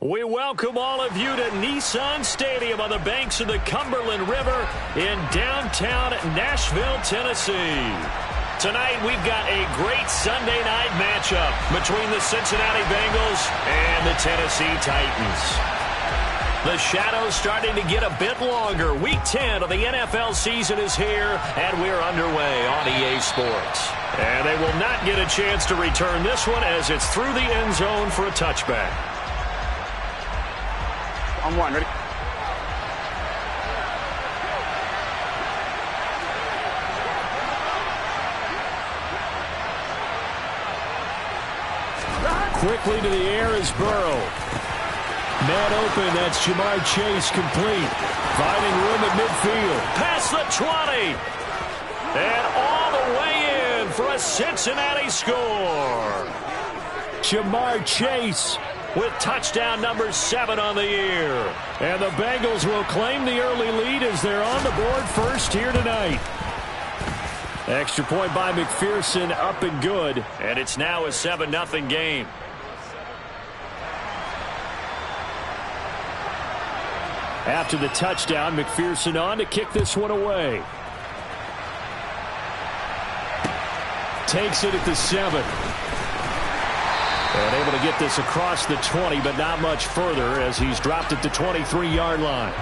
We welcome all of you to Nissan Stadium on the banks of the Cumberland River in downtown Nashville, Tennessee. Tonight, we've got a great Sunday night matchup between the Cincinnati Bengals and the Tennessee Titans. The shadow's starting to get a bit longer. Week 10 of the NFL season is here, and we're underway on EA Sports. And they will not get a chance to return this one as it's through the end zone for a touchback. On one, ready? Quickly to the air is Burrow. Man open, that's Jamar Chase complete. Finding room at midfield. Past the 20. And all the way in for a Cincinnati score. Jamar Chase with touchdown number 7 on the year. And the Bengals will claim the early lead as they're on the board first here tonight. Extra point by McPherson, up and good. And it's now a 7-0 game. After the touchdown, McPherson on to kick this one away. Takes it at the 7. And able to get this across the 20, but not much further as he's dropped it to 23-yard line.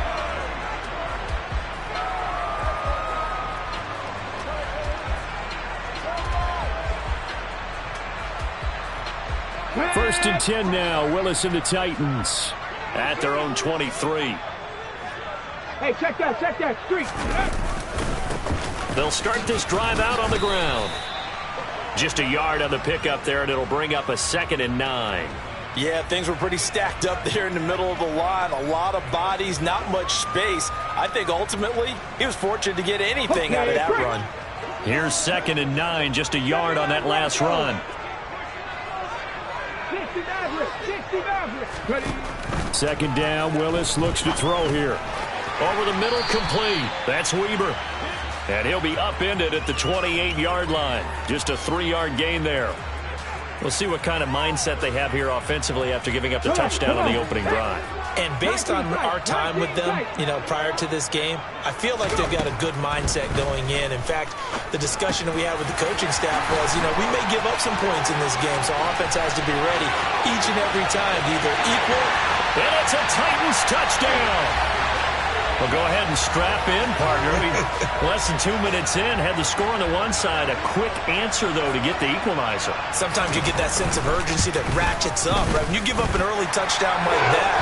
First and 10 now. Willis and the Titans at their own 23. Hey, check that, street. They'll start this drive out on the ground. Just a yard on the pickup there, and it'll bring up a 2nd and 9. Yeah, things were pretty stacked up there in the middle of the line. A lot of bodies, not much space. I think ultimately he was fortunate to get anything out of that run. Here's 2nd and 9, just a yard on that last run. 2nd down, Willis looks to throw here. Over the middle, complete. That's Weber. And he'll be upended at the 28-yard line. Just a 3-yard gain there. We'll see what kind of mindset they have here offensively after giving up the touchdown on the opening drive. And based on our time with them, prior to this game, I feel like they've got a good mindset going in. In fact, the discussion that we had with the coaching staff was, we may give up some points in this game, so offense has to be ready each and every time to either equal. And it's a Titans touchdown. Well, go ahead and strap in, partner. Less than 2 minutes in, had the score on the one side. A quick answer, though, to get the equalizer. Sometimes you get that sense of urgency that ratchets up, right? When you give up an early touchdown like that,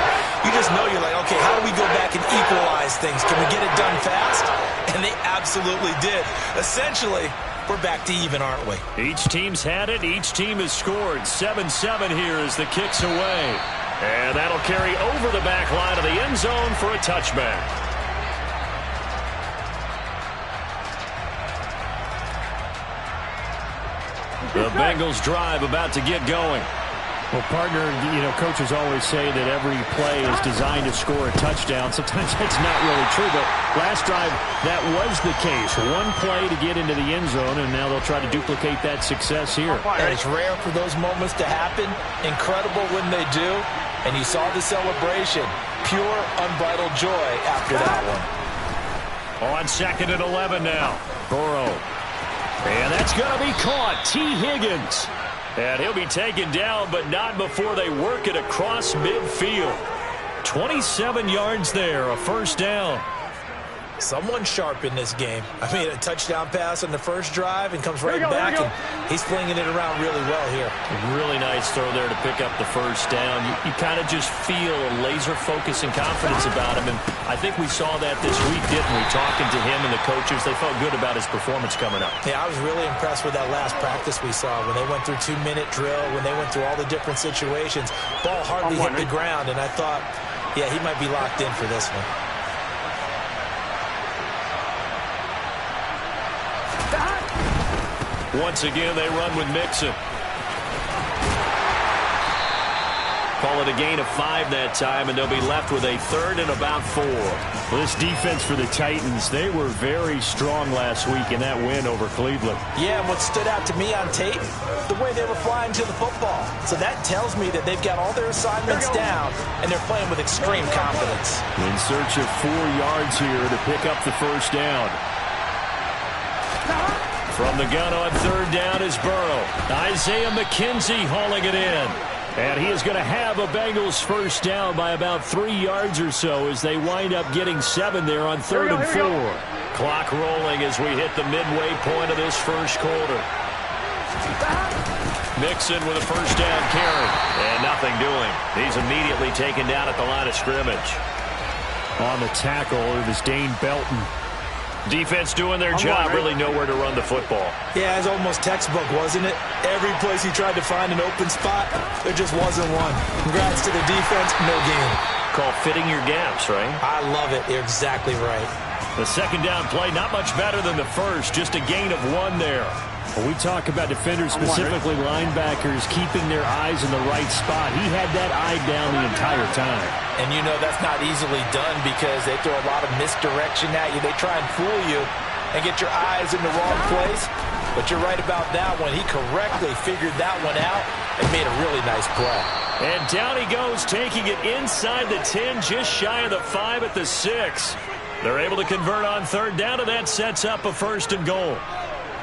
you just know you're like, okay, how do we go back and equalize things? Can we get it done fast? And they absolutely did. Essentially, we're back to even, aren't we? Each team's had it. Each team has scored. 7-7 here as the kick's away. And that'll carry over the back line of the end zone for a touchback. The Bengals drive about to get going. Well, partner, coaches always say that every play is designed to score a touchdown. Sometimes that's not really true, but last drive, that was the case. One play to get into the end zone, and now they'll try to duplicate that success here. And it's rare for those moments to happen. Incredible when they do. And you saw the celebration. Pure, unbridled joy after that one. On 2nd and 11 now. Burrow. And that's going to be caught. T. Higgins. And he'll be taken down, but not before they work it across midfield. 27 yards there, a first down. Someone sharp in this game. I mean, a touchdown pass on the first drive and comes right back, and he's flinging it around really well here. Really nice throw there to pick up the first down. You kind of just feel a laser focus and confidence about him, and I think we saw that this week, didn't we? Talking to him and the coaches, they felt good about his performance coming up. Yeah, I was really impressed with that last practice we saw when they went through 2-minute drill, when they went through all the different situations. Ball hardly hit the ground, and I thought, yeah, he might be locked in for this one. Once again, they run with Mixon. Call it a gain of 5 that time, and they'll be left with a 3rd and about 4. Well, this defense for the Titans, they were very strong last week in that win over Cleveland. Yeah, and what stood out to me on tape, the way they were flying to the football. So that tells me that they've got all their assignments down, and they're playing with extreme confidence. In search of 4 yards here to pick up the first down. From the gun on 3rd down is Burrow. Isaiah McKenzie hauling it in. And he is going to have a Bengals first down by about 3 yards or so as they wind up getting 7 there on 3rd and 4. Clock rolling as we hit the midway point of this first quarter. Mixon with a first down carry. And nothing doing. He's immediately taken down at the line of scrimmage. On the tackle, it was Dane Belton. Defense doing their job, really nowhere to run the football. Yeah, it's almost textbook, wasn't it? Every place he tried to find an open spot, there just wasn't one. Congrats to the defense, no gain. Called fitting your gaps, right? I love it. You're exactly right. The second down play, not much better than the first, just a gain of 1 there. When we talk about defenders, specifically linebackers, keeping their eyes in the right spot, he had that eye down the entire time. And you know that's not easily done because they throw a lot of misdirection at you. They try and fool you and get your eyes in the wrong place. But you're right about that one. He correctly figured that one out and made a really nice play. And down he goes, taking it inside the 10, just shy of the 5 at the 6. They're able to convert on 3rd down, and that sets up a 1st and goal.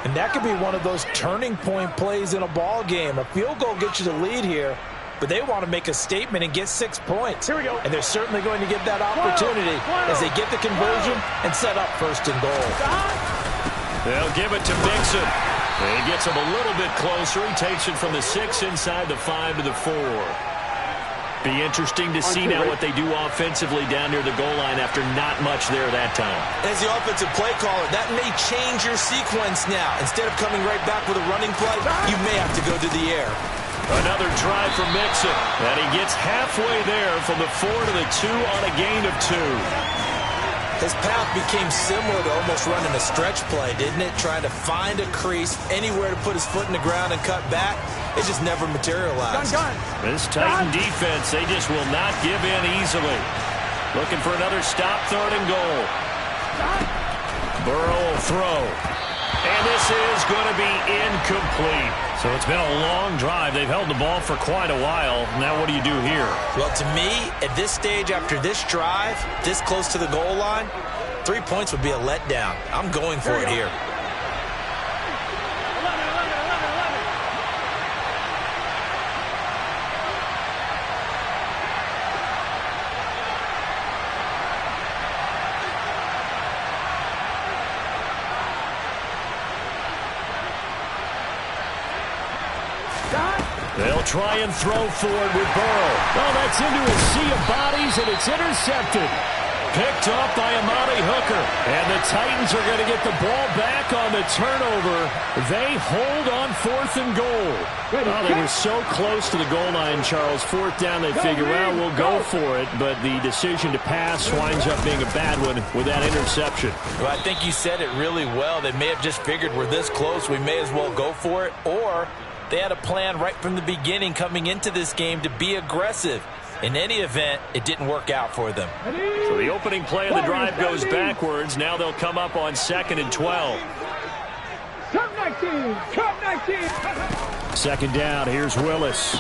And that could be one of those turning point plays in a ball game. A field goal gets you the lead here, but they want to make a statement and get 6 points. Here we go. And they're certainly going to get that opportunity as they get the conversion and set up 1st and goal. They'll give it to Mixon. And he gets him a little bit closer. He takes it from the 6 inside the 5 to the 4. Be interesting to see now what they do offensively down near the goal line after not much there that time. As the offensive play caller, that may change your sequence now. Instead of coming right back with a running play, you may have to go to the air. Another try from Mixon. And he gets halfway there from the 4 to the 2 on a gain of 2. His path became similar to almost running a stretch play, didn't it? Trying to find a crease, anywhere to put his foot in the ground and cut back. It just never materialized. This Titan defense, they just will not give in easily. Looking for another stop, 3rd and goal. Burrow will throw. And this is going to be incomplete. So it's been a long drive. They've held the ball for quite a while. Now what do you do here? Well, to me, at this stage, after this drive, this close to the goal line, 3 points would be a letdown. I'm going for it here. They'll try and throw forward with Burrow. Oh, that's into a sea of bodies, and it's intercepted. Picked up by Amani Hooker. And the Titans are going to get the ball back on the turnover. They hold on 4th and goal. Oh, they were so close to the goal line, Charles. 4th down, they figure, well, we'll go for it. But the decision to pass winds up being a bad one with that interception. Well, I think you said it really well. They may have just figured we're this close, we may as well go for it. Or they had a plan right from the beginning coming into this game to be aggressive. In any event, it didn't work out for them. So the opening play of the drive goes backwards. Now they'll come up on 2nd and 12. Come 19! Come 19! 2nd down, here's Willis.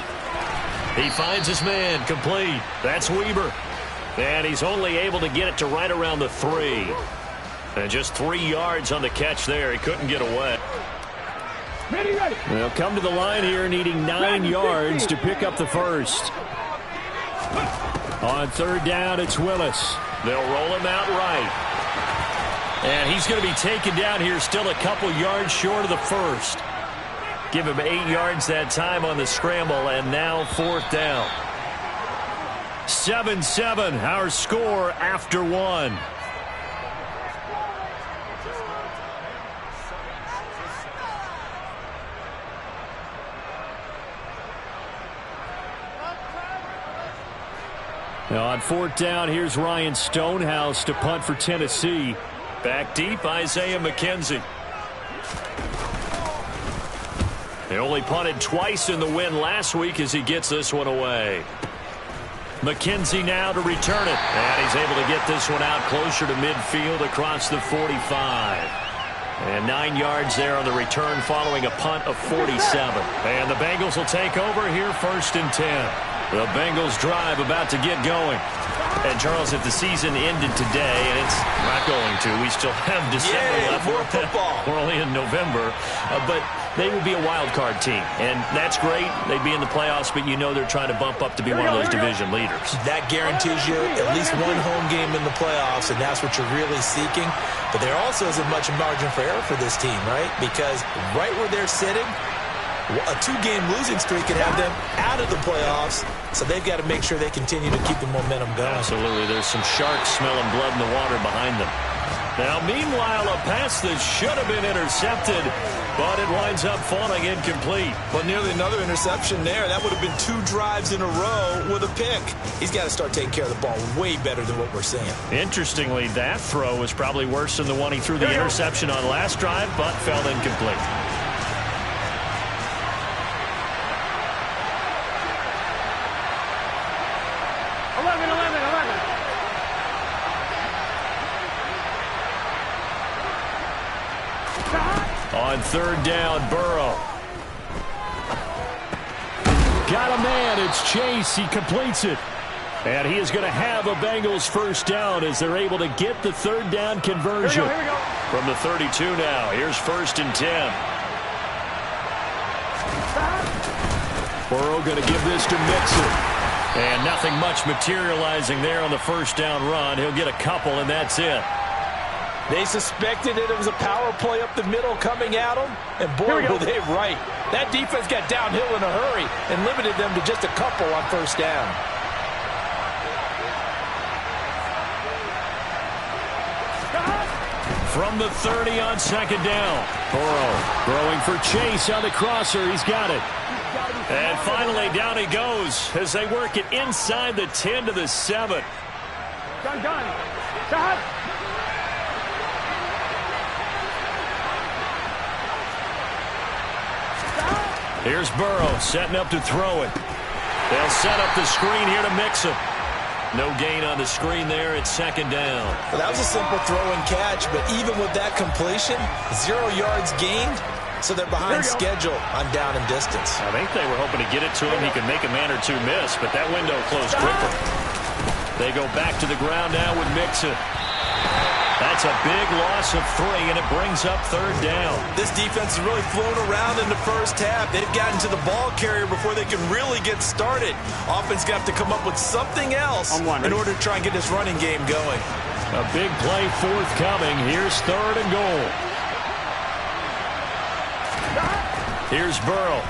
He finds his man, complete. That's Weber. And he's only able to get it to right around the 3. And just 3 yards on the catch there. He couldn't get away. Ready, ready. They'll come to the line here needing 9 yards to pick up the first. On 3rd down, it's Willis. They'll roll him out right. And he's going to be taken down here still a couple yards short of the first. Give him 8 yards that time on the scramble, and now 4th down. 7-7, our score after 1. Now on 4th down, here's Ryan Stonehouse to punt for Tennessee. Back deep, Isaiah McKenzie. They only punted twice in the win last week as he gets this one away. McKenzie now to return it. And he's able to get this one out closer to midfield across the 45. And 9 yards there on the return following a punt of 47. And the Bengals will take over here 1st and 10. The Bengals drive about to get going. And, Charles, if the season ended today, and it's not going to, we still have December left. More football. We're only in November. But they would be a wild card team. And that's great. They'd be in the playoffs, but you know they're trying to bump up to be one of those division leaders. That guarantees you at least one home game in the playoffs, and that's what you're really seeking. But there also isn't much margin for error for this team, right? Because right where they're sitting, a 2-game losing streak can have them out of the playoffs, so they've got to make sure they continue to keep the momentum going. Absolutely. There's some sharks smelling blood in the water behind them. Now, meanwhile, a pass that should have been intercepted, but it winds up falling incomplete. Well, nearly another interception there. That would have been 2 drives in a row with a pick. He's got to start taking care of the ball way better than what we're seeing. Interestingly, that throw was probably worse than the one he threw the interception on last drive, but fell incomplete. On 3rd down, Burrow. Got a man. It's Chase. He completes it. And he is going to have a Bengals 1st down as they're able to get the 3rd down conversion. Here we go. From the 32 now. Here's 1st and 10. Burrow going to give this to Mixon. And nothing much materializing there on the 1st down run. He'll get a couple, and that's it. They suspected it was a power play up the middle coming at them, and boy, were they right. That defense got downhill in a hurry and limited them to just a couple on 1st down. From the 30 on 2nd down. Burrow throwing for Chase on the crosser. He's got it. And finally, down he goes as they work it inside the 10 to the 7. Done. Stop. Here's Burrow setting up to throw it. They'll set up the screen here to Mixon. No gain on the screen there at 2nd down. Well, that was a simple throw and catch, but even with that completion, 0 yards gained, so they're behind schedule on down and distance. I think they were hoping to get it to him. He could make a man or two miss, but that window closed quickly. They go back to the ground now with Mixon. That's a big loss of 3, and it brings up 3rd down. This defense has really flown around in the 1st half. They've gotten to the ball carrier before they can really get started. Offense got to come up with something else in order to try and get this running game going. A big play forthcoming. Here's 3rd and goal. Here's Burrow.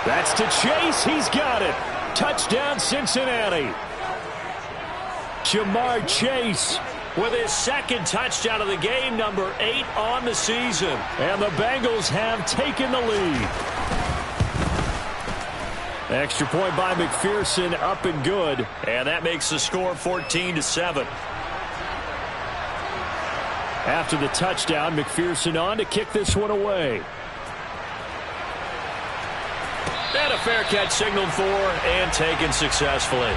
That's to Chase. He's got it. Touchdown, Cincinnati. Jamar Chase with his 2nd touchdown of the game, number 8 on the season. And the Bengals have taken the lead. Extra point by McPherson, up and good. And that makes the score 14-7. After the touchdown, McPherson on to kick this one away. And a fair catch signaled for and taken successfully.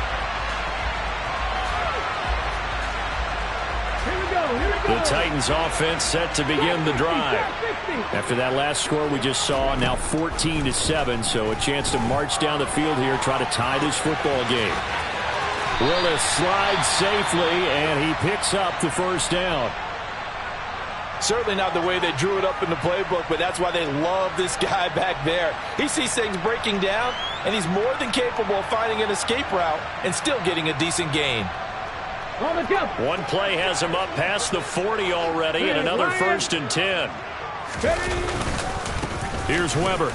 The Titans offense set to begin the drive. After that last score we just saw, now 14-7, so a chance to march down the field here, try to tie this football game. Willis slides safely, and he picks up the 1st down. Certainly not the way they drew it up in the playbook, but that's why they love this guy back there. He sees things breaking down, and he's more than capable of finding an escape route and still getting a decent gain. One play has him up past the 40 already, and another 1st and 10. Here's Weber.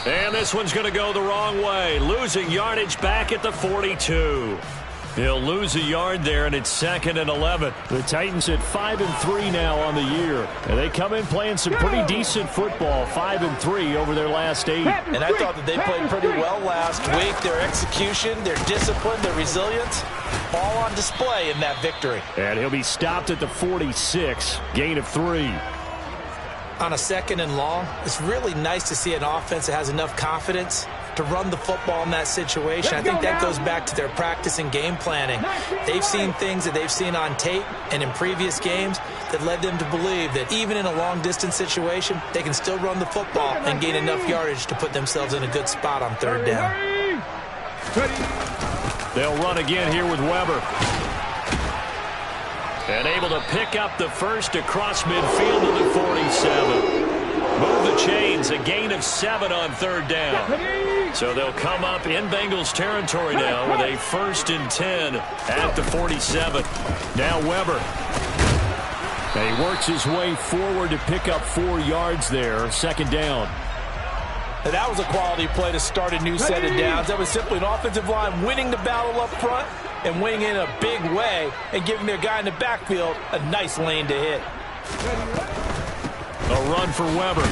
And this one's going to go the wrong way. Losing yardage back at the 42. He'll lose a yard there, and it's 2nd and 11. The Titans at 5-3 now on the year. And they come in playing some pretty decent football, 5-3 over their last 8. And I thought that they played pretty well last week. Their execution, their discipline, their resilience, all on display in that victory. And he'll be stopped at the 46, gain of 3. On a 2nd and long, it's really nice to see an offense that has enough confidence to run the football in that situation. I think that goes back to their practice and game planning. They've seen things that they've seen on tape and in previous games that led them to believe that even in a long-distance situation, they can still run the football and gain enough yardage to put themselves in a good spot on third down. They'll run again here with Weber. And able to pick up the first across midfield to the 47. Move the chains, a gain of 7 on third down. So they'll come up in Bengals territory now with a 1st and 10 at the 47. Now Weber. And he works his way forward to pick up 4 yards there, 2nd down. And that was a quality play to start a new set of downs. That was simply an offensive line winning the battle up front and winning in a big way and giving their guy in the backfield a nice lane to hit. A run for Weber.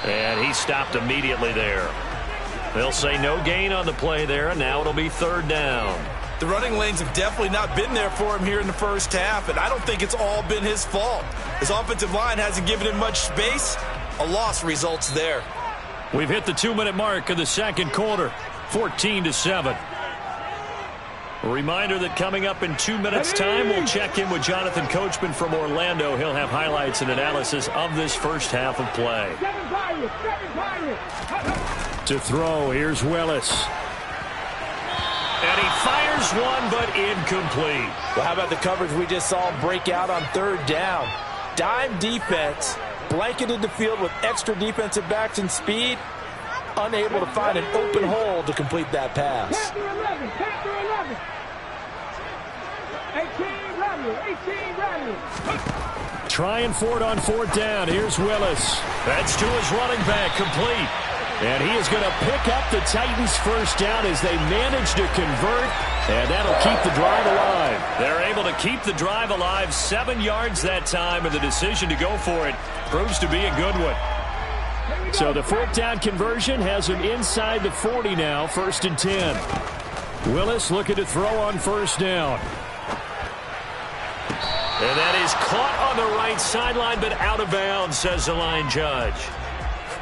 And he stopped immediately there. They'll say no gain on the play there, and now it'll be 3rd down. The running lanes have definitely not been there for him here in the first half, and I don't think it's all been his fault. His offensive line hasn't given him much space. A loss results there. We've hit the 2-minute mark of the 2nd quarter, 14-7. A reminder that coming up in 2 minutes' time, we'll check in with Jonathan Coachman from Orlando. He'll have highlights and analysis of this first half of play. To throw, here's Willis. And he fires one, but incomplete. Well, how about the coverage we just saw him break out on 3rd down? Dime defense, blanketed the field with extra defensive backs and speed, unable to find an open hole to complete that pass. 18, Trying for it on 4th down. Here's Willis. That's to his running back, complete. And he is going to pick up the Titans' 1st down as they manage to convert, and that'll keep the drive alive. They're able to keep the drive alive, 7 yards that time, and the decision to go for it proves to be a good one. So the 4th down conversion has him inside the 40 now, 1st and 10. Willis looking to throw on 1st down. And that is caught on the right sideline, but out of bounds, says the line judge.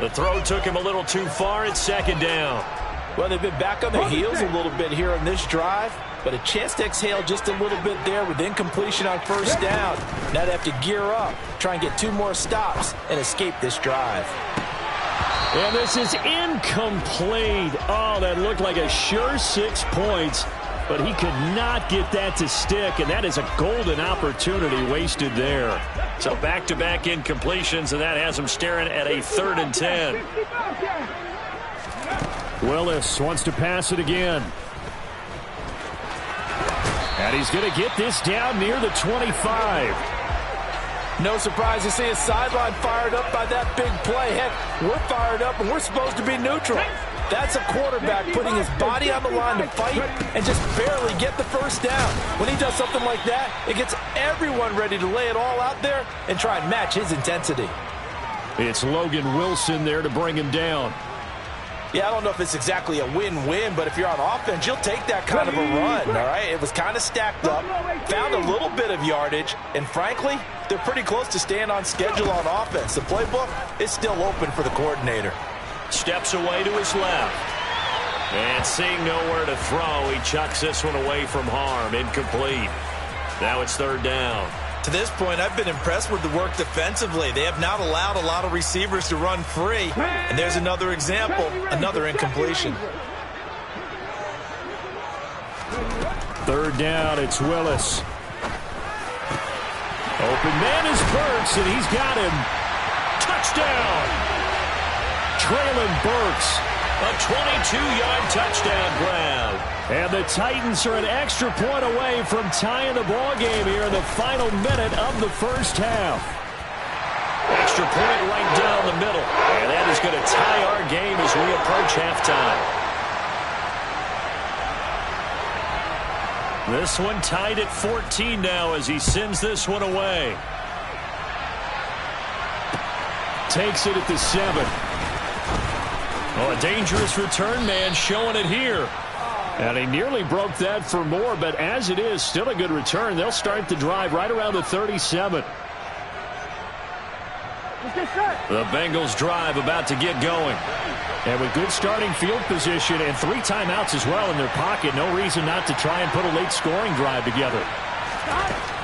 The throw took him a little too far at 2nd down. Well, they've been back on their heels a little bit here on this drive, but a chance to exhale just a little bit there with incompletion on 1st down. Now they have to gear up, try and get 2 more stops, and escape this drive. And this is incomplete. Oh, that looked like a sure 6 points, but he could not get that to stick, and that is a golden opportunity wasted there. So back-to-back incompletions, and that has him staring at a 3rd and 10. Willis wants to pass it again. And he's going to get this down near the 25. No surprise to see his sideline fired up by that big play. Heck, we're fired up, and we're supposed to be neutral. That's a quarterback putting his body on the line to fight and just barely get the 1st down. When he does something like that, it gets everyone ready to lay it all out there and try and match his intensity. It's Logan Wilson there to bring him down. Yeah, I don't know if it's exactly a win-win, but if you're on offense, you'll take that kind of a run, all right? It was kind of stacked up, found a little bit of yardage, and frankly, they're pretty close to staying on schedule on offense. The playbook is still open for the coordinator. Steps away to his left. And seeing nowhere to throw, he chucks this one away from harm. Incomplete. Now it's 3rd down. To this point, I've been impressed with the work defensively. They have not allowed a lot of receivers to run free. And there's another example, another incompletion. 3rd down, it's Willis. Open man is Burks, and he's got him. Touchdown! Traylon Burks, a 22-yard touchdown grab. And the Titans are an extra point away from tying the ball game here in the final minute of the 1st half. Extra point right down the middle. And that is going to tie our game as we approach halftime. This one tied at 14 now as he sends this one away. Takes it at the 7. Oh, a dangerous return man showing it here. And he nearly broke that for more, but as it is, still a good return. They'll start the drive right around the 37. The Bengals drive about to get going. And with good starting field position and 3 timeouts as well in their pocket, no reason not to try and put a late scoring drive together.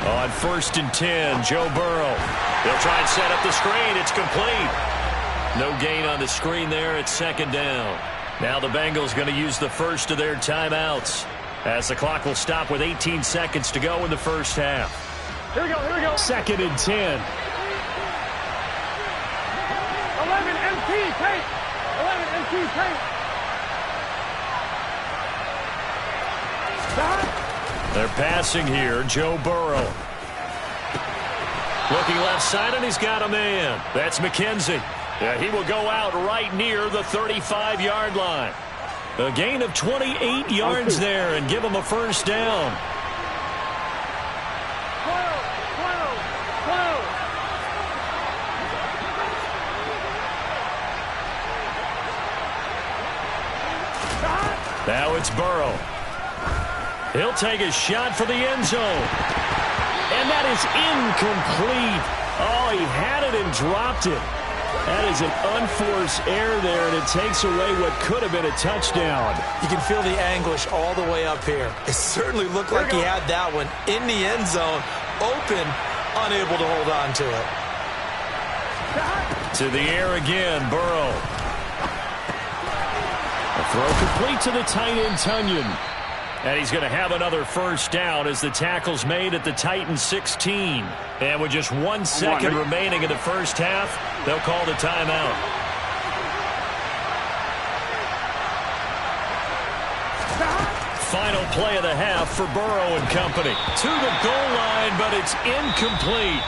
On 1st and 10, Joe Burrow. They'll try and set up the screen. It's complete. No gain on the screen there. It's 2nd down. Now the Bengals going to use the first of their timeouts, as the clock will stop with 18 seconds to go in the first half. Here we go, here we go. 2nd and 10. 11 MT, tape. 11 MT, tape. They're passing here. Joe Burrow. Looking left side, and he's got a man. That's McKenzie. Yeah, he will go out right near the 35-yard line. A gain of 28 yards there and give him a first down. 12. Now it's Burrow. He'll take a shot for the end zone. And that is incomplete. Oh, he had it and dropped it. That is an unforced error there, and it takes away what could have been a touchdown. You can feel the anguish all the way up here. It certainly looked like he had that one in the end zone, open, unable to hold on to it. To the air again, Burrow. A throw complete to the tight end, Tunyon. And he's going to have another first down as the tackle's made at the Titans 16. And with just 1 second remaining in the first half, they'll call the timeout. Final play of the half for Burrow and company. To the goal line, but it's incomplete.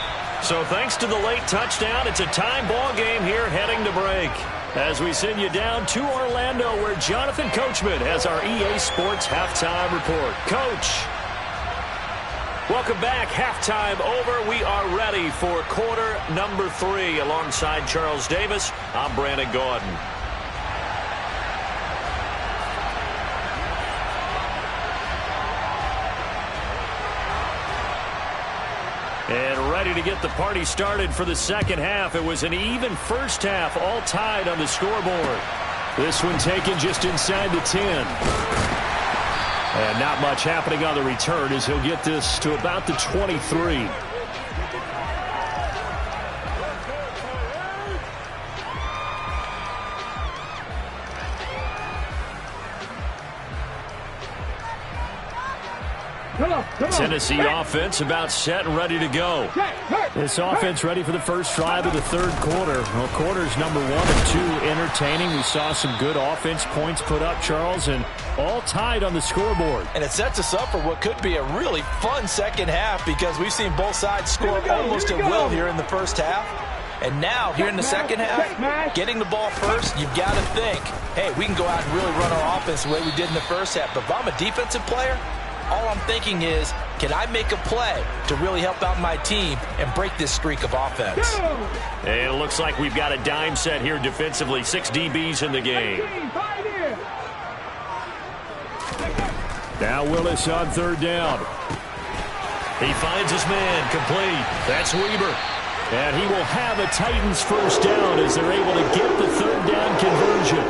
So thanks to the late touchdown, it's a tie ball game here heading to break. As we send you down to Orlando, where Jonathan Coachman has our EA Sports Halftime Report. Coach. Welcome back. Halftime over. We are ready for quarter number 3. Alongside Charles Davis, I'm Brandon Gordon. And ready to get the party started for the second half. It was an even first half, all tied on the scoreboard. This one taken just inside the 10. And not much happening on the return as he'll get this to about the 23. Tennessee offense about set and ready to go. This offense ready for the first drive of the third quarter. Well, quarters number 1 and 2 entertaining. We saw some good offense points put up, Charles, and all tied on the scoreboard. And it sets us up for what could be a really fun second half, because we've seen both sides score almost at will here in the first half. And now, here in the second half, getting the ball first, you've got to think, hey, we can go out and really run our offense the way we did in the first half. But if I'm a defensive player, all I'm thinking is, can I make a play to really help out my team and break this streak of offense? And it looks like we've got a dime set here defensively. 6 DBs in the game. Now Willis on third down. He finds his man complete. That's Weber. And he will have a Titans first down as they're able to get the third down conversion.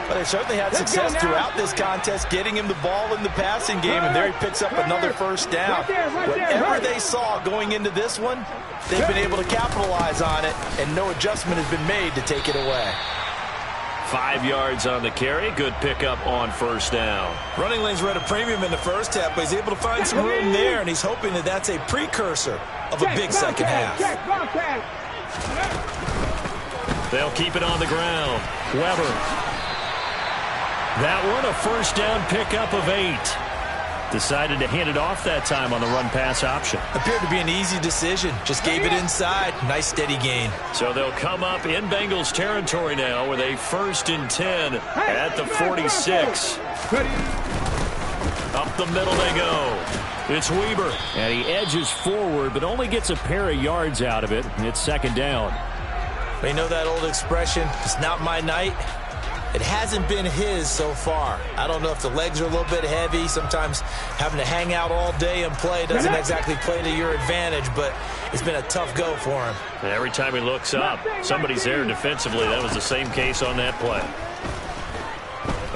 But they certainly had success throughout this contest, getting him the ball in the passing game, and there he picks up another first down. Whatever they saw going into this one, they've been able to capitalize on it, and no adjustment has been made to take it away. 5 yards on the carry. Good pickup on first down. Running lanes were at a premium in the first half, but he's able to find some room there, and he's hoping that that's a precursor of a big second half. They'll keep it on the ground. Weber. That one, a first down pickup of 8. Decided to hand it off that time on the run-pass option. Appeared to be an easy decision. Just gave it inside. Nice steady gain. So they'll come up in Bengals territory now with a 1st and 10 at the 46. Up the middle they go. It's Weber. And he edges forward, but only gets a pair of yards out of it. It's second down. You know that old expression, it's not my night. It hasn't been his so far. I don't know if the legs are a little bit heavy. Sometimes having to hang out all day and play doesn't exactly play to your advantage, but it's been a tough go for him. And every time he looks up, somebody's there defensively. That was the same case on that play.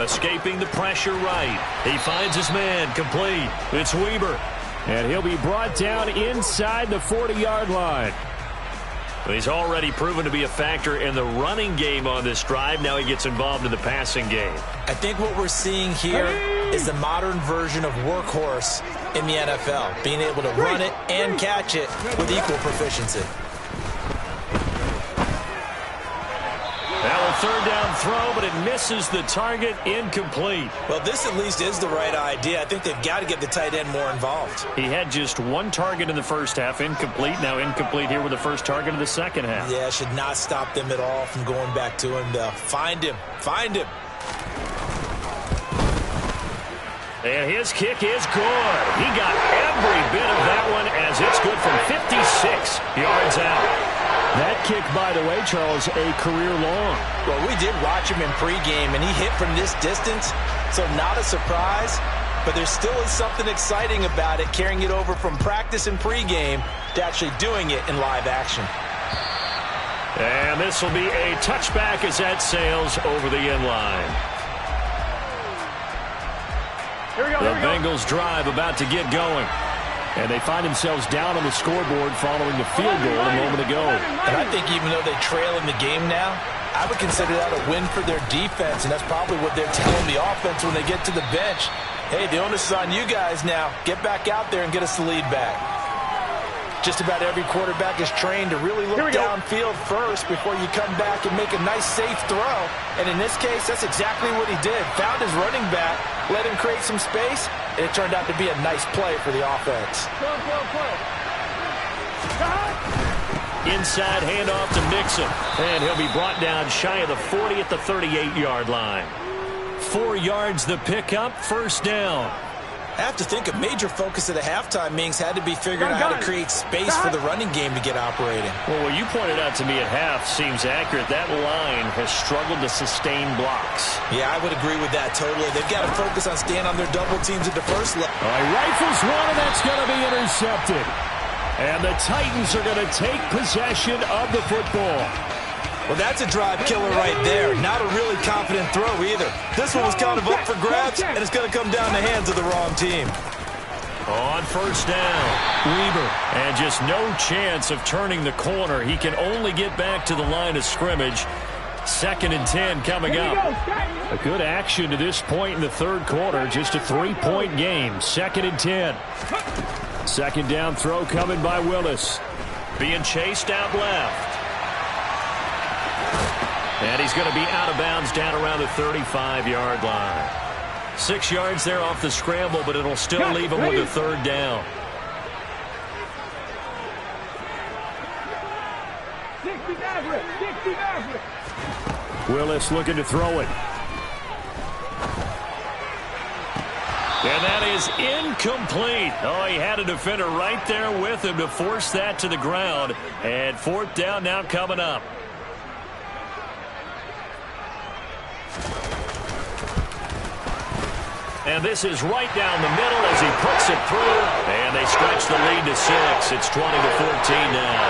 Escaping the pressure right. He finds his man complete. It's Weber. And he'll be brought down inside the 40-yard line. He's already proven to be a factor in the running game on this drive. Now he gets involved in the passing game. I think what we're seeing here is the modern version of workhorse in the NFL, being able to run it and catch it with equal proficiency. Now a third down throw, but it misses the target. Incomplete. Well, this at least is the right idea. I think they've got to get the tight end more involved. He had just one target in the first half, incomplete. Now incomplete here with the first target of the second half. Yeah, should not stop them at all from going back to him, though. Find him. Find him. And his kick is good. He got every bit of that one as it's good from 56 yards out. That kick, by the way, Charles, a career long. Well, we did watch him in pregame, and he hit from this distance, so not a surprise. But there still is something exciting about it, carrying it over from practice and pregame to actually doing it in live action. And this will be a touchback as that sails over the end line. The Bengals drive about to get going. And they find themselves down on the scoreboard following the field goal a moment ago. And I think even though they trail in the game now, I would consider that a win for their defense, and that's probably what they're telling the offense when they get to the bench. Hey, the onus is on you guys now. Get back out there and get us the lead back. Just about every quarterback is trained to really look downfield first before you come back and make a nice, safe throw. And in this case, that's exactly what he did. Found his running back, let him create some space, and it turned out to be a nice play for the offense. Inside handoff to Mixon. And he'll be brought down shy of the 40 at the 38-yard line. 4 yards the pickup, first down. I have to think a major focus of the halftime meetings had to be figuring out how to create space for the running game to get operating. Well, what you pointed out to me at half seems accurate. That line has struggled to sustain blocks. Yeah, I would agree with that totally. They've got to focus on staying on their double teams at the first level. All right, rifles one, and that's going to be intercepted. And the Titans are going to take possession of the football. Well, that's a drive killer right there. Not a really confident throw either. This one was kind of up for grabs, and it's going to come down the hands of the wrong team. On first down, Weber. And just no chance of turning the corner. He can only get back to the line of scrimmage. 2nd and 10 coming up. A good action to this point in the third quarter. Just a 3-point game. 2nd and 10. Second down throw coming by Willis. Being chased out left. And he's going to be out of bounds down around the 35-yard line. 6 yards there off the scramble, but it'll still leave him with a third down. 60 Willis looking to throw it. And that is incomplete. Oh, he had a defender right there with him to force that to the ground. And 4th down now coming up. And this is right down the middle as he puts it through. And they stretch the lead to 6. It's 20-14 now.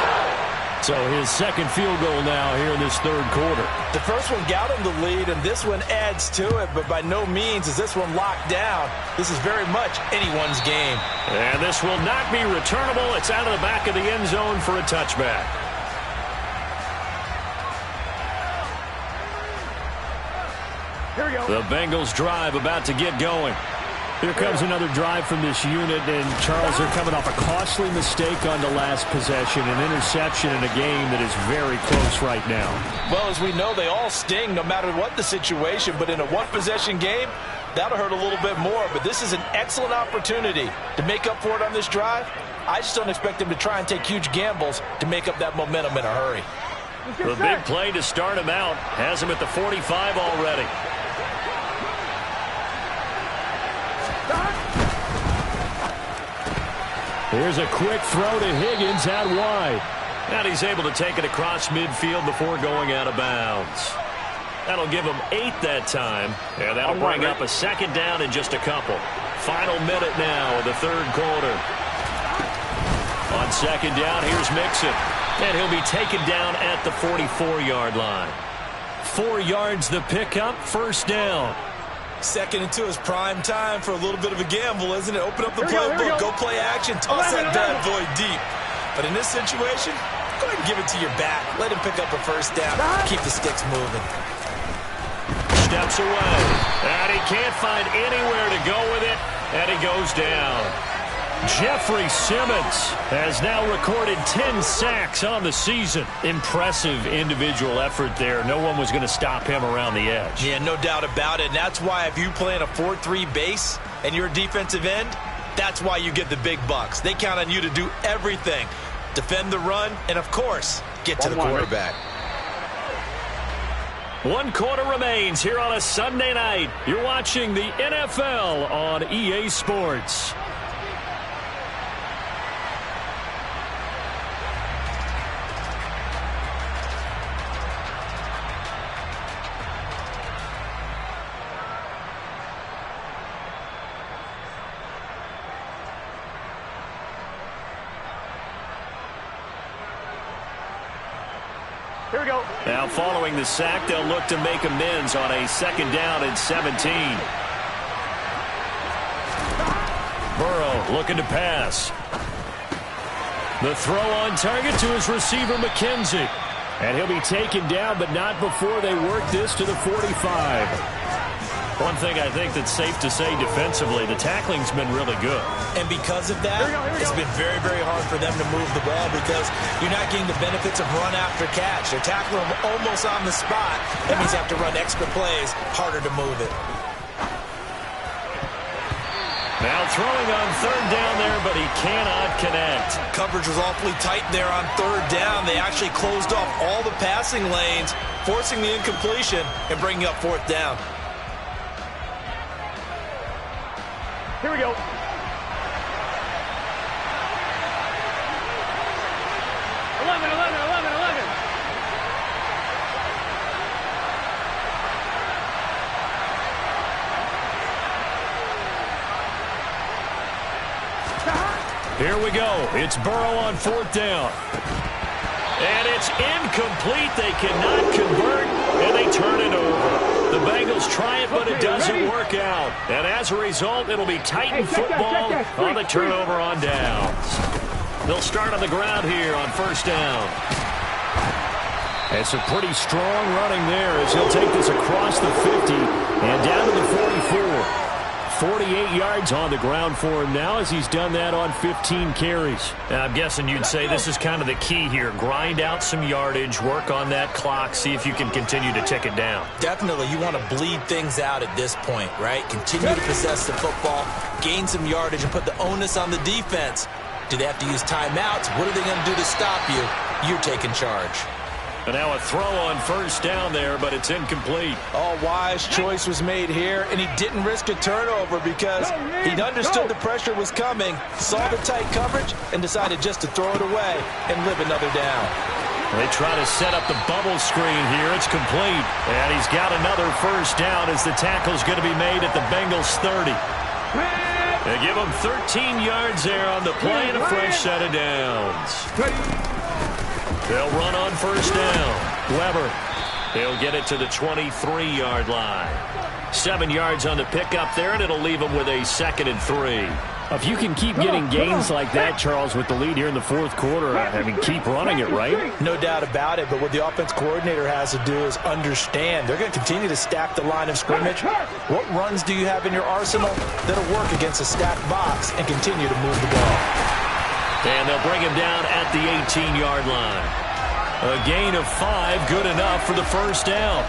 So his second field goal now here in this third quarter. The first one got him the lead, and this one adds to it. But by no means is this one locked down. This is very much anyone's game. And this will not be returnable. It's out of the back of the end zone for a touchback. Here we go. The Bengals drive about to get going. Here comes another drive from this unit, and Charles, they're coming off a costly mistake on the last possession, an interception in a game that is very close right now. Well, as we know, they all sting no matter what the situation, but in a one-possession game, that'll hurt a little bit more. But this is an excellent opportunity to make up for it on this drive. I just don't expect them to try and take huge gambles to make up that momentum in a hurry. The big play to start him out has him at the 45 already. Here's a quick throw to Higgins out wide. And he's able to take it across midfield before going out of bounds. That'll give them 8 that time, and that'll bring up a second down in just a couple. Final minute now of the third quarter. On second down, here's Mixon, and he'll be taken down at the 44-yard line. 4 yards the pickup, first down. 2nd and 2 is prime time for a little bit of a gamble, isn't it? Open up the playbook, go play action, toss that bad boy deep. But in this situation, go ahead and give it to your back. Let him pick up a first down. Keep the sticks moving. Steps away, and he can't find anywhere to go with it, and he goes down. Jeffrey Simmons has now recorded 10 sacks on the season. Impressive individual effort there. No one was going to stop him around the edge. Yeah, no doubt about it. And that's why if you play in a 4-3 base and you're a defensive end, that's why you get the big bucks. They count on you to do everything. Defend the run, and of course, get to the quarterback. 1 quarter remains here on a Sunday night. You're watching the NFL on EA Sports. Here we go. Now following the sack, they'll look to make amends on a second down and 17. Burrow looking to pass. The throw on target to his receiver, McKenzie. And he'll be taken down, but not before they work this to the 45. One thing I think that's safe to say defensively, the tackling's been really good. And because of that, it's been very, very hard for them to move the ball because you're not getting the benefits of run after catch. They're tackling them almost on the spot. That means you have to run extra plays, harder to move it. Now throwing on third down there, but he cannot connect. Coverage was awfully tight there on third down. They actually closed off all the passing lanes, forcing the incompletion and bringing up fourth down. Here we go. 11, 11, 11. Here we go. It's Burrow on fourth down. And it's incomplete. They cannot convert, and they turn it over. The Bengals try it, but it doesn't work out. And as a result, it'll be Titan football on the turnover on downs. They'll start on the ground here on first down. It's a pretty strong running there as he'll take this across the 50 and down to the 44. 48 yards on the ground for him now as he's done that on 15 carries. Now, I'm guessing you'd say this is kind of the key here. Grind out some yardage, work on that clock, see if you can continue to tick it down. Definitely, you want to bleed things out at this point, right? Continue to possess the football, gain some yardage, and put the onus on the defense. Do they have to use timeouts? What are they going to do to stop you? You're taking charge. And now a throw on first down there, but it's incomplete. Oh, wise choice was made here, and he didn't risk a turnover because he understood the pressure was coming, saw the tight coverage, and decided just to throw it away and live another down. They try to set up the bubble screen here. It's complete. And he's got another first down as the tackle's going to be made at the Bengals 30. They give him 13 yards there on the play and a fresh set of downs. They'll run on first down. Weber, he'll get it to the 23-yard line. 7 yards on the pickup there, and it'll leave him with a 2nd and 3. If you can keep getting gains like that, Charles, with the lead here in the fourth quarter, I mean, keep running it, right? No doubt about it, but what the offense coordinator has to do is understand. They're going to continue to stack the line of scrimmage. What runs do you have in your arsenal that'll work against a stacked box and continue to move the ball? And they'll bring him down at the 18-yard line. A gain of 5, good enough for the first down.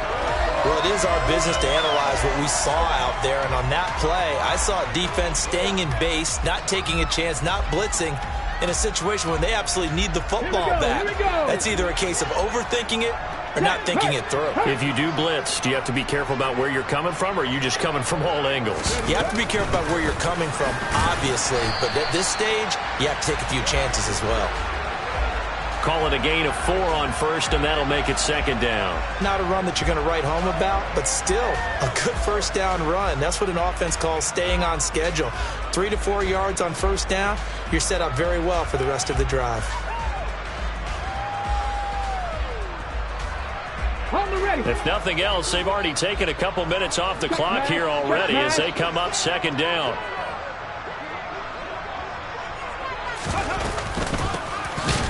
Well, it is our business to analyze what we saw out there, and on that play, I saw a defense staying in base, not taking a chance, not blitzing, in a situation where they absolutely need the football back. That's either a case of overthinking it or not thinking it through. If you do blitz, do you have to be careful about where you're coming from, or are you just coming from all angles? You have to be careful about where you're coming from, obviously, but at this stage, you have to take a few chances as well. call it a gain of 4 on first, and that'll make it second down. Not a run that you're going to write home about, but still a good first down run. That's what an offense calls staying on schedule. 3 to 4 yards on first down, you're set up very well for the rest of the drive. If nothing else, they've already taken a couple minutes off the clock here already as they come up second down.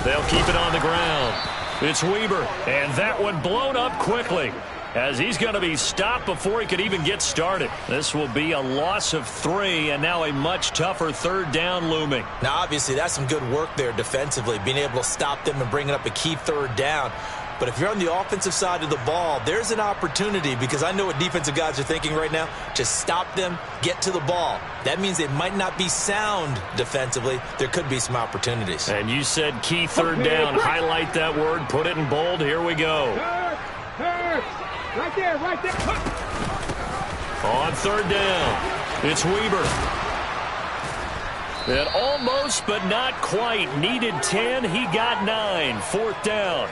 They'll keep it on the ground. It's Weber, and that one blown up quickly as he's going to be stopped before he could even get started. This will be a loss of 3, and now a much tougher third down looming. Now, obviously, that's some good work there defensively, being able to stop them and bringing up a key third down. But if you're on the offensive side of the ball, there's an opportunity, because I know what defensive guys are thinking right now. Just stop them, get to the ball. That means they might not be sound defensively. There could be some opportunities. And you said key third down. Highlight that word. Put it in bold. Here we go. Right there, right there. On third down, it's Weber. And almost, but not quite. Needed 10. He got 9. Fourth down.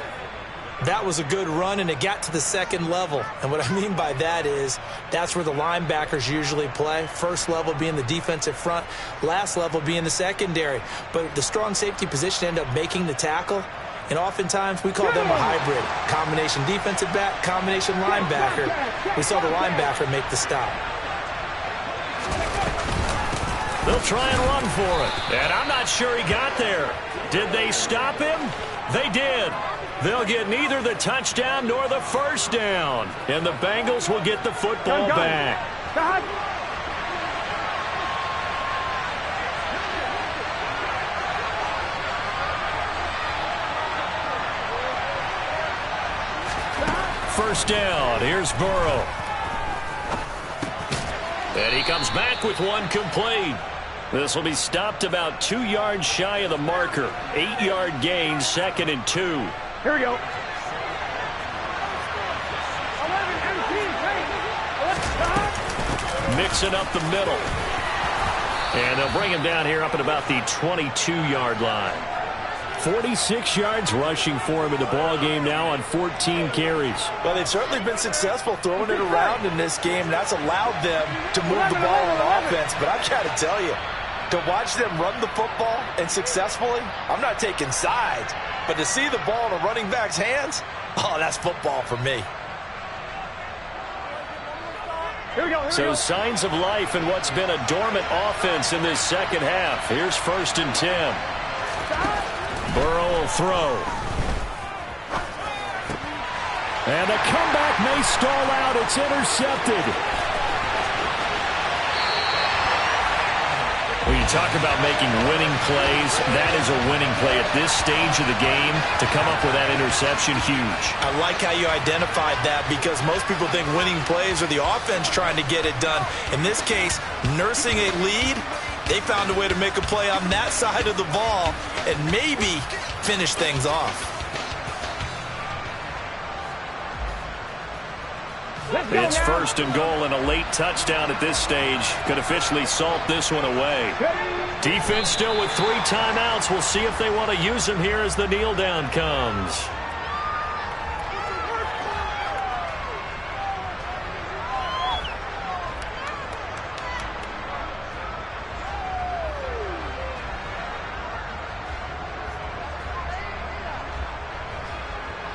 That was a good run, and it got to the second level. And what I mean by that is that's where the linebackers usually play. First level being the defensive front, last level being the secondary. But the strong safety position ended up making the tackle, and oftentimes we call them a hybrid. Combination defensive back, combination linebacker. We saw the linebacker make the stop. They'll try and run for it. And I'm not sure he got there. Did they stop him? They did. They'll get neither the touchdown nor the first down. And the Bengals will get the football back. First down. Here's Burrow. And he comes back with one complete. This will be stopped about 2 yards shy of the marker. 8-yard gain, 2nd and 2. Here we go. 11 MP. Mixing up the middle. And they'll bring him down here up at about the 22-yard line. 46 yards rushing for him in the ball game now on 14 carries. Well, they've certainly been successful throwing it around in this game. That's allowed them to move the ball on offense. But I've got to tell you, to watch them run the football and successfully, I'm not taking sides. But to see the ball in a running back's hands, oh, that's football for me. Here we go. So signs of life in what's been a dormant offense in this second half. Here's 1st and 10. Burrow will throw. And the comeback may stall out. It's intercepted. When you talk about making winning plays, that is a winning play at this stage of the game. To come up with that interception, huge. I like how you identified that, because most people think winning plays are the offense trying to get it done. In this case, nursing a lead, they found a way to make a play on that side of the ball and maybe finish things off. It's 1st and goal, and a late touchdown at this stage could officially salt this one away. Defense still with 3 timeouts. We'll see if they want to use them here as the kneel down comes.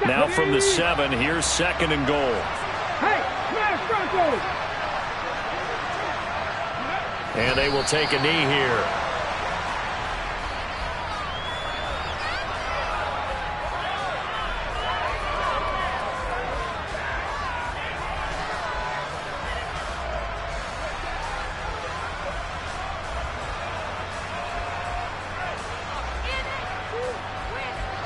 Now from the 7, here's 2nd and goal. Hey, smash Broncos! And they will take a knee here.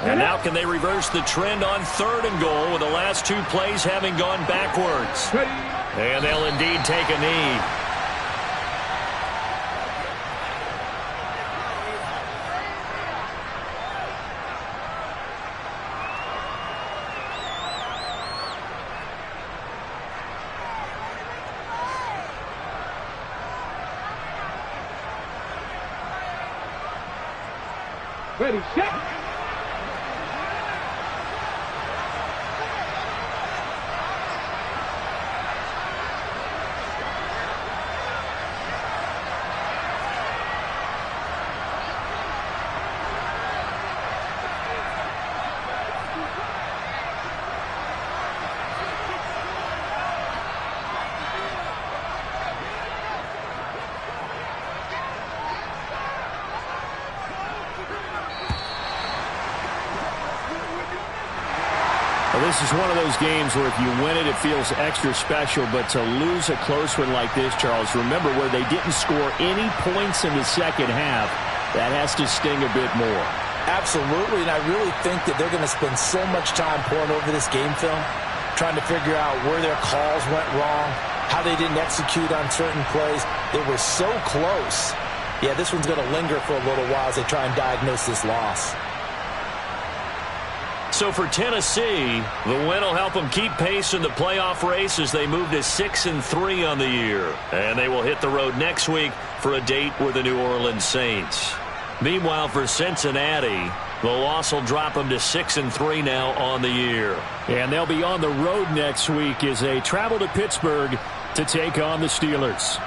And now can they reverse the trend on 3rd and goal with the last 2 plays having gone backwards? And they'll indeed take a knee. Ready, set. Well, this is one of those games where if you win it, it feels extra special. But to lose a close one like this, Charles, remember where they didn't score any points in the second half, that has to sting a bit more. Absolutely, and I really think that they're going to spend so much time pouring over this game film, trying to figure out where their calls went wrong, how they didn't execute on certain plays. They were so close. Yeah, this one's going to linger for a little while as they try and diagnose this loss. So for Tennessee, the win will help them keep pace in the playoff race as they move to 6-3 on the year. And they will hit the road next week for a date with the New Orleans Saints. Meanwhile, for Cincinnati, the loss will drop them to 6-3 now on the year. And they'll be on the road next week as they travel to Pittsburgh to take on the Steelers.